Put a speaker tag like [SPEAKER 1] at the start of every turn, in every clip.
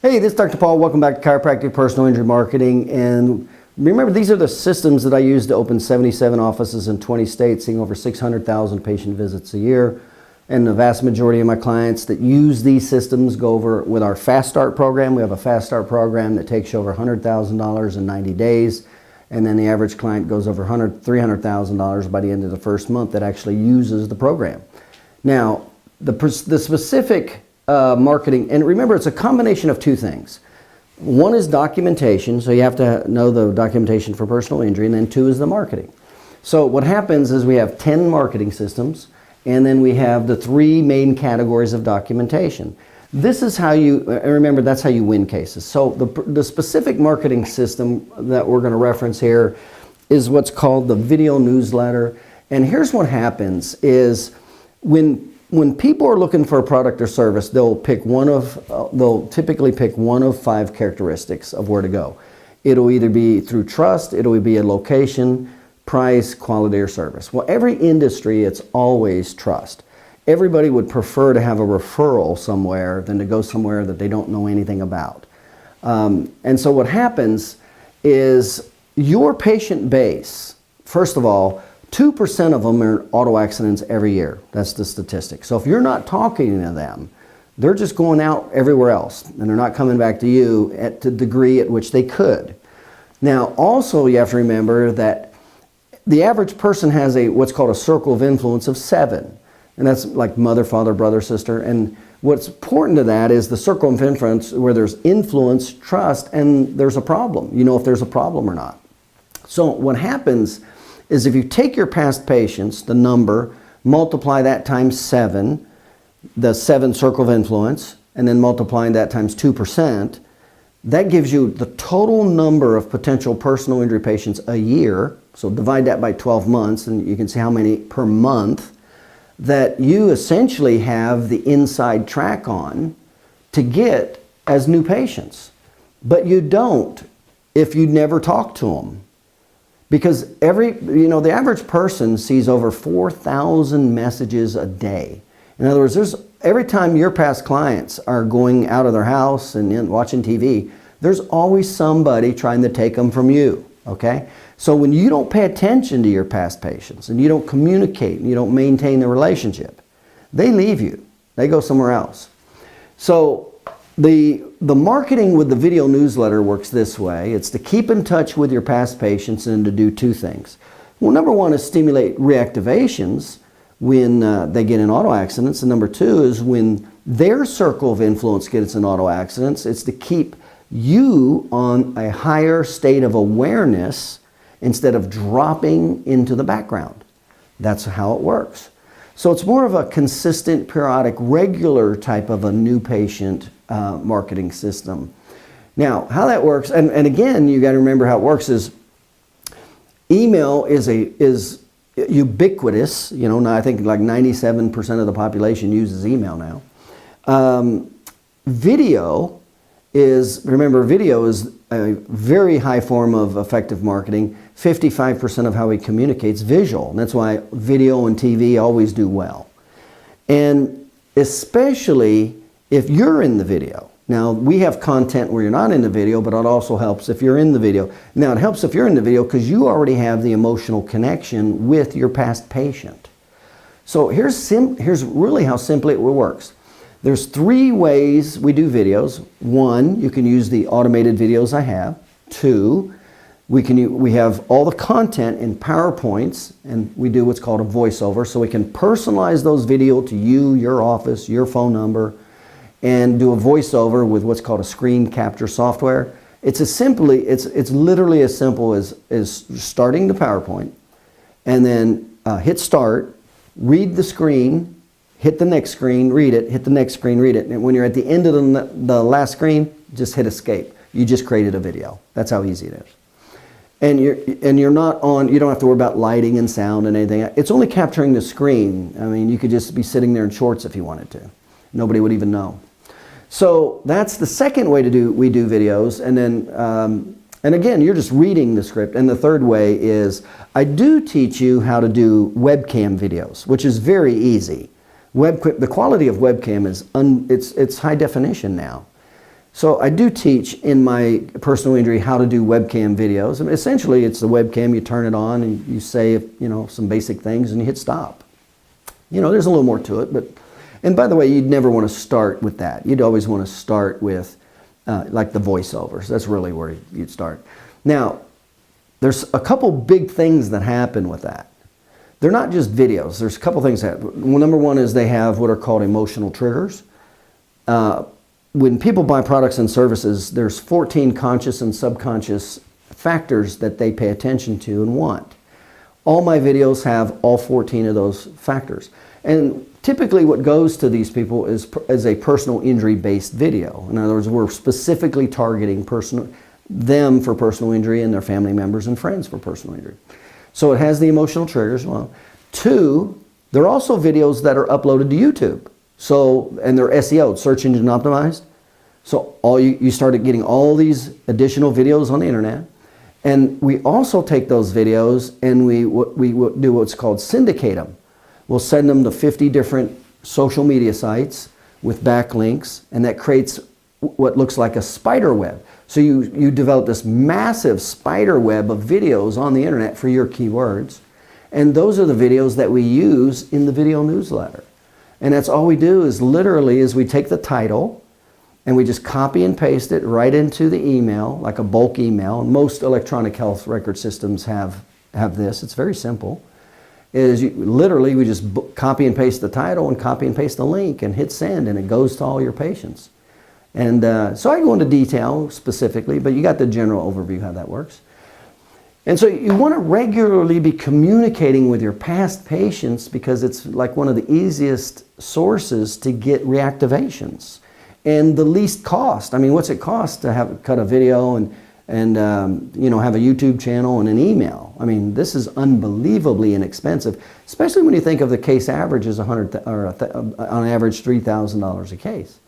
[SPEAKER 1] Hey, this is Dr. Paul. Welcome back to Chiropractic Personal Injury Marketing. And remember, these are the systems that I use to open 77 offices in 20 states, seeing over 600,000 patient visits a year. And the vast majority of my clients that use these systems go over with our Fast Start program. We have a Fast Start program that takes you over $100,000 in 90 days. And then the average client goes over $300,000 by the end of the first month that actually uses the program. Now, the specific marketing, and remember, it's a combination of two things. One is documentation, so you have to know the documentation for personal injury, and then two is the marketing. So what happens is we have 10 marketing systems, and then we have the three main categories of documentation. This is how you, remember, that's how you win cases. So the specific marketing system that we're going to reference here is what's called the video newsletter. And here's what happens is when people are looking for a product or service, they'll typically pick one of 5 characteristics of where to go. It'll either be through trust, it'll be a location, price, quality, or service. Well, every industry, it's always trust. Everybody would prefer to have a referral somewhere than to go somewhere that they don't know anything about. And so what happens is your patient base, first of all, 2% of them are in auto accidents every year. That's the statistic. So if you're not talking to them, they're just going out everywhere else, and they're not coming back to you at the degree at which they could. Now, also, you have to remember that the average person has what's called a circle of influence of 7. And that's like mother, father, brother, sister. And what's important to that is the circle of influence where there's influence, trust, and there's a problem. You know if there's a problem or not. So what happens is if you take your past patients, the number, multiply that times 7, the 7 circle of influence, and then multiplying that times 2%, that gives you the total number of potential personal injury patients a year. So divide that by 12 months, and you can see how many per month that you essentially have the inside track on to get as new patients. But you don't if you never talk to them. Because the average person sees over 4,000 messages a day. In other words, every time your past clients are going out of their house and watching TV, there's always somebody trying to take them from you, okay? So when you don't pay attention to your past patients and you don't communicate and you don't maintain the relationship, they leave you. They go somewhere else. So the marketing with the video newsletter works this way. It's to keep in touch with your past patients and to do 2 things. Well, number 1 is stimulate reactivations when they get in auto accidents. And number 2 is when their circle of influence gets in auto accidents, it's to keep you on a higher state of awareness instead of dropping into the background. That's how it works. So it's more of a consistent, periodic, regular type of a new patient marketing system. Now, how that works, and again, you got to remember how it works is email is ubiquitous. Now I think like 97% of the population uses email now. Video is a very high form of effective marketing. 55% of how we communicate is visual. And that's why video and TV always do well. And especially if you're in the video. Now, we have content where you're not in the video, but it also helps if you're in the video. Now, it helps if you're in the video because you already have the emotional connection with your past patient. So here's really how simply it works. There's 3 ways we do videos. 1, you can use the automated videos I have. 2, we have all the content in PowerPoints, and we do what's called a voiceover, so we can personalize those videos to you, your office, your phone number, and do a voiceover with what's called a screen capture software. It's literally as simple as starting the PowerPoint, and then hit start, read the screen, hit the next screen, read it, hit the next screen, read it, and when you're at the end of the last screen, just hit escape. You just created a video. That's how easy it is. And you're not on, you don't have to worry about lighting and sound and anything. It's only capturing the screen. I mean, you could just be sitting there in shorts if you wanted to. Nobody would even know. So that's the second way we do videos. And then, and again, you're just reading the script. And the third way is I do teach you how to do webcam videos, which is very easy. The quality of webcam is it's high definition now. So I do teach in my personal injury how to do webcam videos. And essentially, it's the webcam. You turn it on and you say, some basic things and you hit stop. There's a little more to it, but, and by the way, you'd never want to start with that. You'd always want to start with like the voiceovers. That's really where you'd start. Now, there's a couple big things that happen with that. They're not just videos. There's a couple things that happen. Well, number one is they have what are called emotional triggers. When people buy products and services, there's 14 conscious and subconscious factors that they pay attention to and want. All my videos have all 14 of those factors. And typically what goes to these people is a personal injury based video. In other words, we're specifically targeting them for personal injury and their family members and friends for personal injury. So it has the emotional triggers. Well, two, there are also videos that are uploaded to YouTube. And they're SEO, search engine optimized. So you started getting all these additional videos on the internet. And we also take those videos and we do what's called syndicate them. We'll send them to 50 different social media sites with backlinks, and that creates what looks like a spider web. So you develop this massive spider web of videos on the internet for your keywords. And those are the videos that we use in the video newsletter. And that's all we do is literally we take the title and we just copy and paste it right into the email, like a bulk email. Most electronic health record systems have this. It's very simple. Literally we just copy and paste the title and copy and paste the link and hit send, and it goes to all your patients. And so I go into detail specifically, but you got the general overview how that works. And so you want to regularly be communicating with your past patients because it's like one of the easiest sources to get reactivations and the least cost. I mean, what's it cost to cut a video and have a YouTube channel and an email? I mean, this is unbelievably inexpensive, especially when you think of the case average is on average $3,000 a case.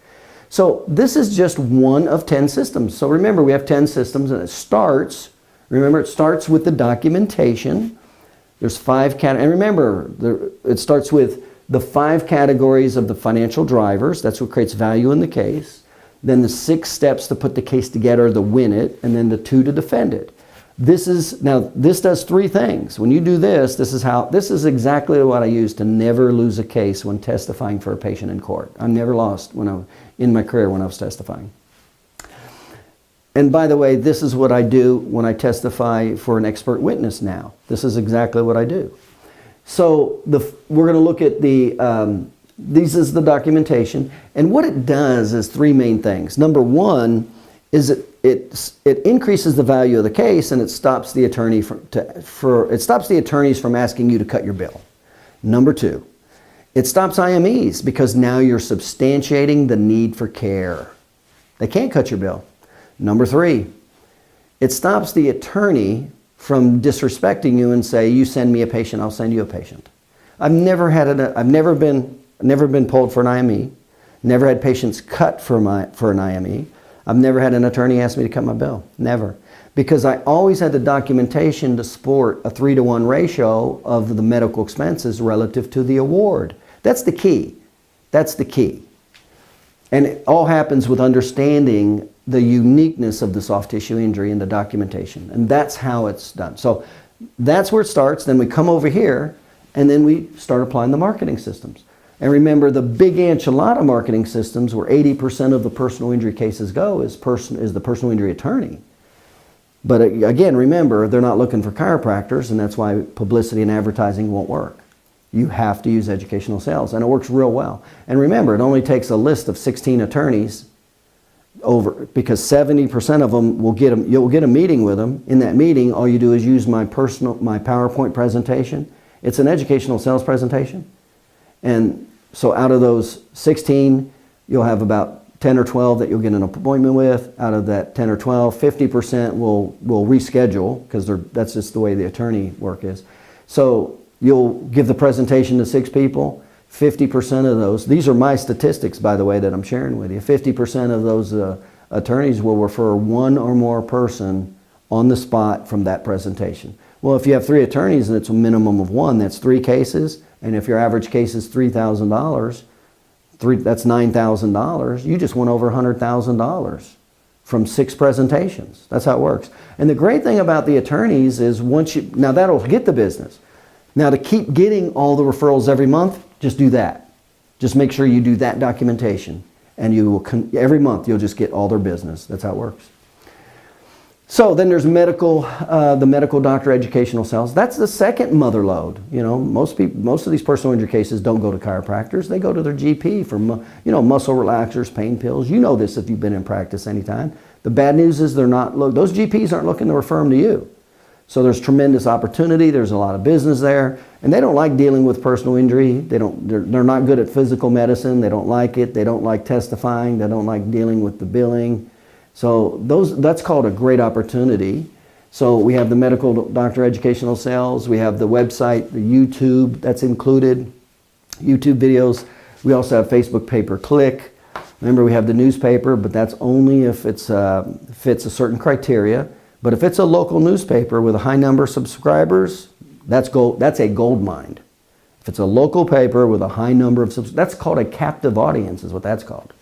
[SPEAKER 1] So this is just one of 10 systems. So remember, we have 10 systems, and it starts with the documentation. There's 5 categories. And remember, it starts with the 5 categories of the financial drivers. That's what creates value in the case. Then the 6 steps to put the case together to win it, and then the 2 to defend it. This does 3 things. When you do this is exactly what I use to never lose a case when testifying for a patient in court. I never lost in my career when I was testifying. And by the way, this is what I do when I testify for an expert witness now. This is exactly what I do. So we're going to look at this is the documentation. And what it does is 3 main things. Number 1 is it increases the value of the case, and it stops the attorneys from asking you to cut your bill. Number 2, it stops IMEs because now you're substantiating the need for care. They can't cut your bill. Number 3, it stops the attorney from disrespecting you and say, you send me a patient, I'll send you a patient. I've never been pulled for an IME, never had patients cut for an IME. I've never had an attorney ask me to cut my bill, never. Because I always had the documentation to support a 3-to-1 ratio of the medical expenses relative to the award. That's the key. That's the key. And it all happens with understanding the uniqueness of the soft tissue injury and the documentation. And that's how it's done. So that's where it starts. Then we come over here and then we start applying the marketing systems. And remember, the big enchilada marketing systems where 80% of the personal injury cases go is the personal injury attorney. But again, remember, they're not looking for chiropractors, and that's why publicity and advertising won't work. You have to use educational sales, and it works real well. And remember, it only takes a list of 16 attorneys because 70% of them you'll get a meeting with them. In that meeting, all you do is use my PowerPoint presentation. It's an educational sales presentation. And so out of those 16, you'll have about 10 or 12 that you'll get an appointment with. Out of that 10 or 12, 50% will reschedule because that's just the way the attorney work is. So you'll give the presentation to 6 people. 50% of those, these are my statistics, by the way, that I'm sharing with you. 50% of those attorneys will refer 1 or more person on the spot from that presentation. Well, if you have 3 attorneys and it's a minimum of 1, that's 3 cases. And if your average case is $3,000, that's $9,000. You just went over $100,000 from 6 presentations. That's how it works. And the great thing about the attorneys is now that'll get the business. Now to keep getting all the referrals every month, just do that. Just make sure you do that documentation, and you will every month you'll just get all their business. That's how it works. So then there's the medical doctor educational sales. That's the second mother load. You know, most of these personal injury cases don't go to chiropractors. They go to their GP for muscle relaxers, pain pills. You know this if you've been in practice anytime. The bad news is those GPs aren't looking to refer them to you. So there's tremendous opportunity. There's a lot of business there, and they don't like dealing with personal injury. They're not good at physical medicine. They don't like it. They don't like testifying. They don't like dealing with the billing. So that's called a great opportunity. So we have the medical doctor educational sales. We have the website, the YouTube that's included, YouTube videos. We also have Facebook pay-per-click. Remember, we have the newspaper, but that's only if it fits a certain criteria. But if it's a local newspaper with a high number of subscribers, that's a gold mine. If it's a local paper with a high number of subscribers, that's called a captive audience is what that's called.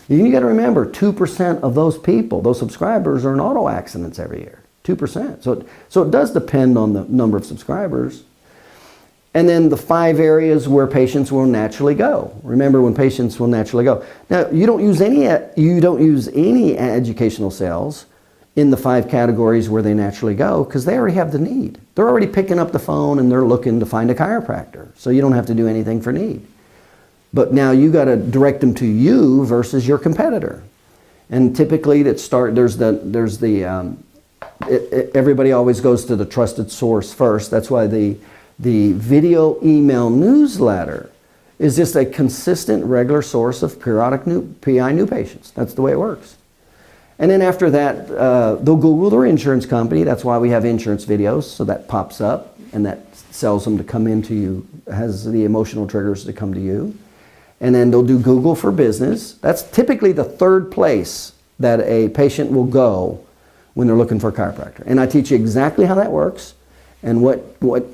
[SPEAKER 1] You got to remember, 2% of those people, those subscribers, are in auto accidents every year. 2%. So it does depend on the number of subscribers. And then the 5 areas where patients will naturally go. Remember, when patients will naturally go. Now, you don't use any educational sales in the 5 categories where they naturally go, because they already have the need. They're already picking up the phone and they're looking to find a chiropractor. So you don't have to do anything for need. But now you got to direct them to you versus your competitor. And typically everybody always goes to the trusted source first. That's why the video email newsletter is just a consistent, regular source of periodic PI new patients. That's the way it works. And then after that, they'll Google their insurance company. That's why we have insurance videos. So that pops up and that sells them to come into you, has the emotional triggers to come to you. And then they'll do Google for business. That's typically the 3rd place that a patient will go when they're looking for a chiropractor. And I teach you exactly how that works and what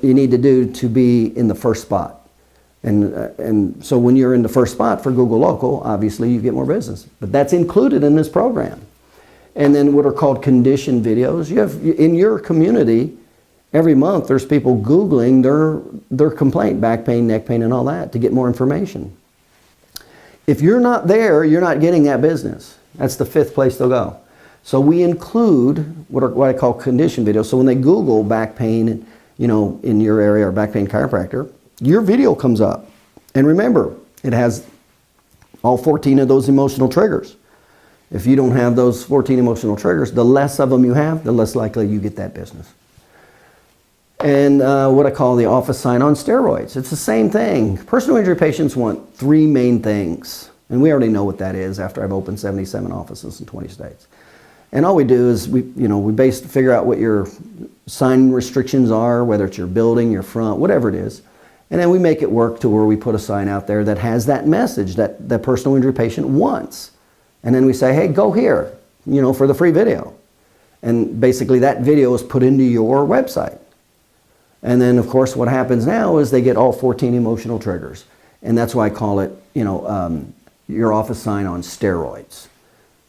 [SPEAKER 1] you need to do to be in the first spot. And so when you're in the first spot for Google Local, obviously you get more business. But that's included in this program. And then what are called condition videos. You have in your community, every month there's people Googling their complaint, back pain, neck pain, and all that to get more information. If you're not there, you're not getting that business. That's the 5th place they'll go. So we include what I call condition videos. So when they Google back pain, in your area, or back pain chiropractor, your video comes up. And remember, it has all 14 of those emotional triggers. If you don't have those 14 emotional triggers, the less of them you have, the less likely you get that business. And what I call the office sign on steroids. It's the same thing. Personal injury patients want 3 main things. And we already know what that is after I've opened 77 offices in 20 states. And all we do is we figure out what your sign restrictions are, whether it's your building, your front, whatever it is. And then we make it work to where we put a sign out there that has that message that the personal injury patient wants. And then we say, hey, go here, for the free video. And basically that video is put into your website. And then, of course, what happens now is they get all 14 emotional triggers. And that's why I call it, your office sign on steroids.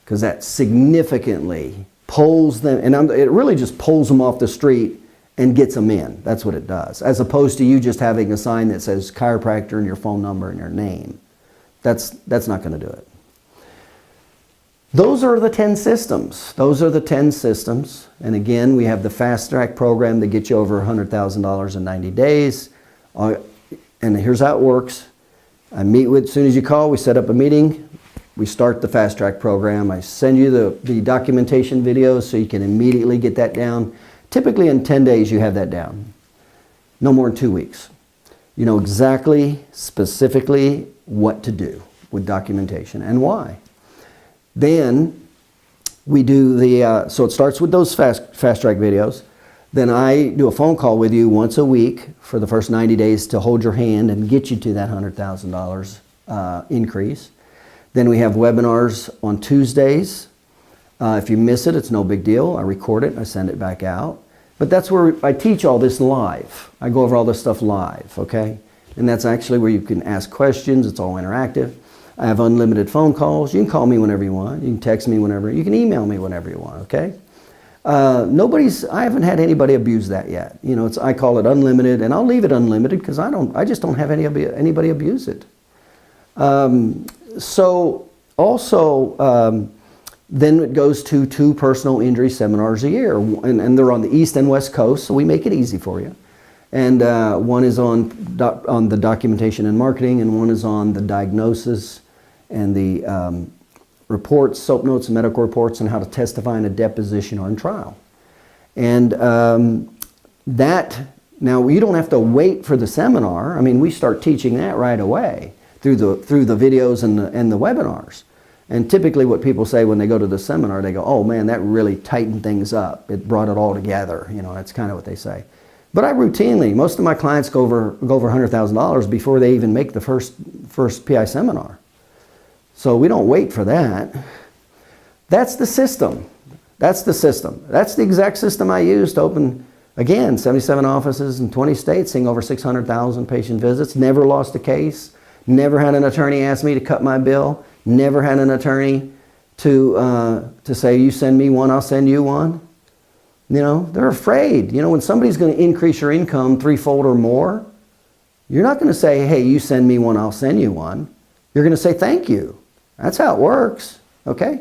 [SPEAKER 1] Because that significantly pulls them, and it really just pulls them off the street and gets them in. That's what it does. As opposed to you just having a sign that says chiropractor and your phone number and your name. That's not going to do it. Those are the 10 systems. And again, we have the Fast Track program that gets you over $100,000 in 90 days. And here's how it works. I meet with, as soon as you call, we set up a meeting. We start the Fast Track program. I send you the documentation videos so you can immediately get that down. Typically in 10 days you have that down. No more than 2 weeks. You know exactly, specifically what to do with documentation and why. Then we do so it starts with those fast track videos. Then I do a phone call with you once a week for the first 90 days to hold your hand and get you to that $100,000 increase. Then we have webinars on Tuesdays. If you miss it, it's no big deal. I record it, I send it back out. But that's where I teach all this live. I go over all this stuff live, okay? And that's actually where you can ask questions. It's all interactive. I have unlimited phone calls. You can call me whenever you want. You can text me whenever. You can email me whenever you want, okay? I haven't had anybody abuse that yet. You know, I call it unlimited, and I'll leave it unlimited because I just don't have anybody abuse it. So also, then it goes to 2 personal injury seminars a year, and they're on the East and West Coast, so we make it easy for you. And one is on the documentation and marketing, and one is on the diagnosis and the reports, SOAP notes, and medical reports, and how to testify in a deposition or in trial. And now you don't have to wait for the seminar. I mean, we start teaching that right away through the videos and the webinars. And typically what people say when they go to the seminar, they go, oh man, that really tightened things up. It brought it all together. You know, that's kind of what they say. But I routinely, most of my clients go over $100,000 before they even make the first PI seminar. So we don't wait for that. That's the system. That's the system. That's the exact system I use to open, again, 77 offices in 20 states, seeing over 600,000 patient visits. Never lost a case. Never had an attorney ask me to cut my bill. Never had an attorney to say, you send me one, I'll send you one. You know, they're afraid. You know, when somebody's going to increase your income 3-fold or more, you're not going to say, hey, you send me one, I'll send you one. You're going to say, thank you. That's how it works, okay?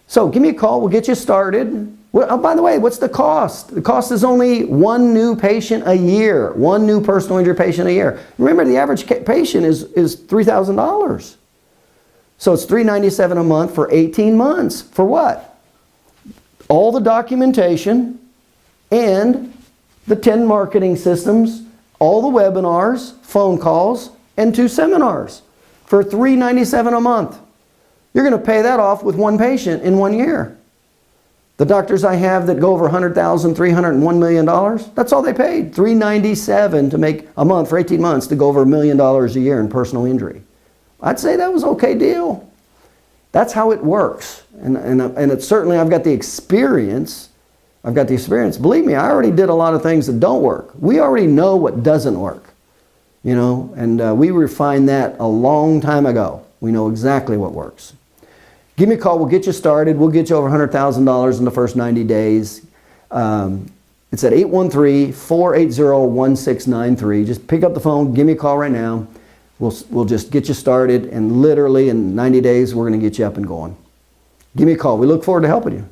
[SPEAKER 1] So give me a call. We'll get you started. Well, oh, by the way, what's the cost? The cost is only 1 new patient a year, 1 new personal injury patient a year. Remember, the average patient is $3,000. So it's $397 a month for 18 months. For what? All the documentation and the 10 marketing systems, all the webinars, phone calls, and 2 seminars for $397 a month. You're going to pay that off with 1 patient in 1 year. The doctors I have that go over $100,000, $300,000, and $1 million, that's all they paid. $397 to make a month for 18 months to go over $1 million a year in personal injury. I'd say that was an okay deal. That's how it works. And it's certainly, I've got the experience. Believe me, I already did a lot of things that don't work. We already know what doesn't work. You know, and we refined that a long time ago. We know exactly what works. Give me a call. We'll get you started. We'll get you over $100,000 in the first 90 days. It's at 813-480-1693. Just pick up the phone. Give me a call right now. We'll just get you started. And literally in 90 days, we're going to get you up and going. Give me a call. We look forward to helping you.